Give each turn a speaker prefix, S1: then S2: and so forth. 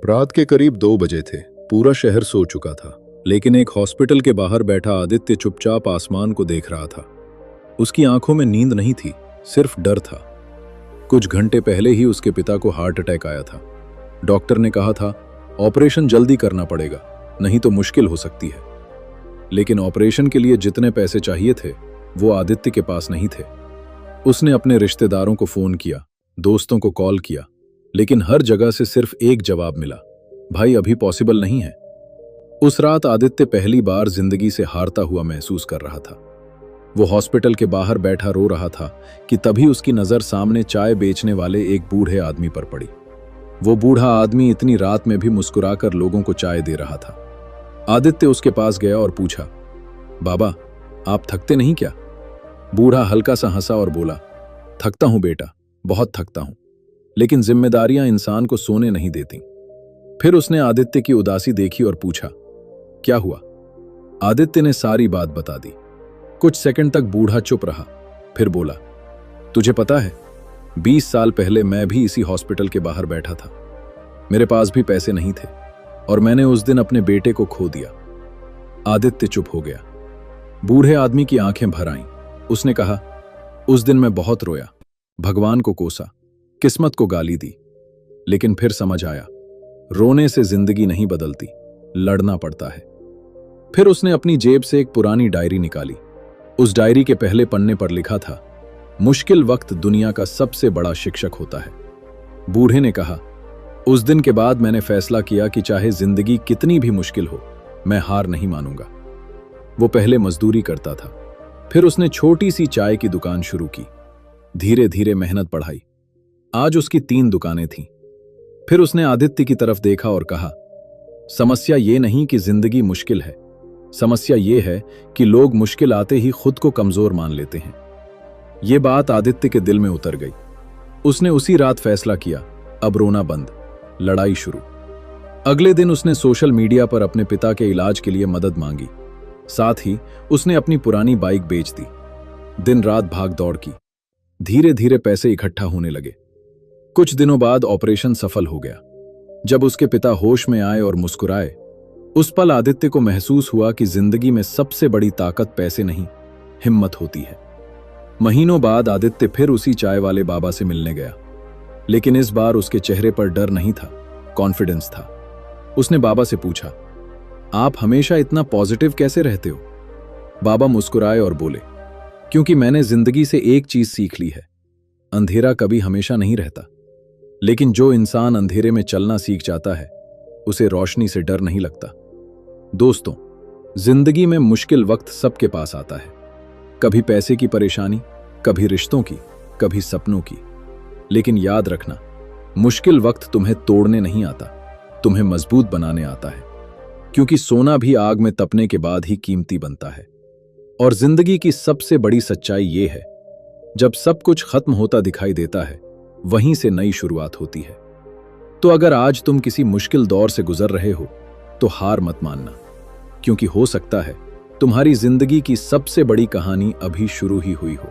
S1: रात के करीब 2 बजे थे। पूरा शहर सो चुका था, लेकिन एक हॉस्पिटल के बाहर बैठा आदित्य चुपचाप आसमान को देख रहा था। उसकी आंखों में नींद नहीं थी, सिर्फ डर था। कुछ घंटे पहले ही उसके पिता को हार्ट अटैक आया था। डॉक्टर ने कहा था ऑपरेशन जल्दी करना पड़ेगा, नहीं तो मुश्किल हो सकती है। लेकिन ऑपरेशन के लिए जितने पैसे चाहिए थे वो आदित्य के पास नहीं थे। उसने अपने रिश्तेदारों को फोन किया, दोस्तों को कॉल किया, लेकिन हर जगह से सिर्फ एक जवाब मिला, भाई अभी पॉसिबल नहीं है। उस रात आदित्य पहली बार जिंदगी से हारता हुआ महसूस कर रहा था। वो हॉस्पिटल के बाहर बैठा रो रहा था कि तभी उसकी नजर सामने चाय बेचने वाले एक बूढ़े आदमी पर पड़ी। वो बूढ़ा आदमी इतनी रात में भी मुस्कुराकर लोगों को चाय दे रहा था। आदित्य उसके पास गया और पूछा, बाबा आप थकते नहीं क्या? बूढ़ा हल्का सा हंसा और बोला, थकता हूं बेटा, बहुत थकता हूं, लेकिन जिम्मेदारियां इंसान को सोने नहीं देती। फिर उसने आदित्य की उदासी देखी और पूछा, क्या हुआ? आदित्य ने सारी बात बता दी। कुछ सेकंड तक बूढ़ा चुप रहा, फिर बोला, तुझे पता है 20 साल पहले मैं भी इसी हॉस्पिटल के बाहर बैठा था। मेरे पास भी पैसे नहीं थे और मैंने उस दिन अपने बेटे को खो दिया। आदित्य चुप हो गया। बूढ़े आदमी की आंखें भर आईं। उसने कहा, उस दिन मैं बहुत रोया, भगवान को कोसा, किस्मत को गाली दी, लेकिन फिर समझ आया रोने से जिंदगी नहीं बदलती, लड़ना पड़ता है। फिर उसने अपनी जेब से एक पुरानी डायरी निकाली। उस डायरी के पहले पन्ने पर लिखा था, मुश्किल वक्त दुनिया का सबसे बड़ा शिक्षक होता है। बूढ़े ने कहा, उस दिन के बाद मैंने फैसला किया कि चाहे जिंदगी कितनी भी मुश्किल हो, मैं हार नहीं मानूंगा। वो पहले मजदूरी करता था, फिर उसने छोटी सी चाय की दुकान शुरू की। धीरे धीरे मेहनत बढ़ाई। आज उसकी 3 दुकानें थीं। फिर उसने आदित्य की तरफ देखा और कहा, समस्या ये नहीं कि जिंदगी मुश्किल है, समस्या ये है कि लोग मुश्किल आते ही खुद को कमजोर मान लेते हैं। ये बात आदित्य के दिल में उतर गई। उसने उसी रात फैसला किया, अब रोना बंद, लड़ाई शुरू। अगले दिन उसने सोशल मीडिया पर अपने पिता के इलाज के लिए मदद मांगी। साथ ही उसने अपनी पुरानी बाइक बेच दी। दिन रात भाग दौड़ की। धीरे धीरे पैसे इकट्ठा होने लगे। कुछ दिनों बाद ऑपरेशन सफल हो गया। जब उसके पिता होश में आए और मुस्कुराए, उस पल आदित्य को महसूस हुआ कि जिंदगी में सबसे बड़ी ताकत पैसे नहीं, हिम्मत होती है। महीनों बाद आदित्य फिर उसी चाय वाले बाबा से मिलने गया, लेकिन इस बार उसके चेहरे पर डर नहीं था, कॉन्फिडेंस था। उसने बाबा से पूछा, आप हमेशा इतना पॉजिटिव कैसे रहते हो? बाबा मुस्कुराए और बोले, क्योंकि मैंने जिंदगी से एक चीज सीख ली है, अंधेरा कभी हमेशा नहीं रहता, लेकिन जो इंसान अंधेरे में चलना सीख जाता है उसे रोशनी से डर नहीं लगता। दोस्तों, जिंदगी में मुश्किल वक्त सबके पास आता है, कभी पैसे की परेशानी, कभी रिश्तों की, कभी सपनों की। लेकिन याद रखना, मुश्किल वक्त तुम्हें तोड़ने नहीं आता, तुम्हें मजबूत बनाने आता है। क्योंकि सोना भी आग में तपने के बाद ही कीमती बनता है। और जिंदगी की सबसे बड़ी सच्चाई ये है, जब सब कुछ खत्म होता दिखाई देता है, वहीं से नई शुरुआत होती है। तो अगर आज तुम किसी मुश्किल दौर से गुजर रहे हो, तो हार मत मानना, क्योंकि हो सकता है तुम्हारी जिंदगी की सबसे बड़ी कहानी अभी शुरू ही हुई हो।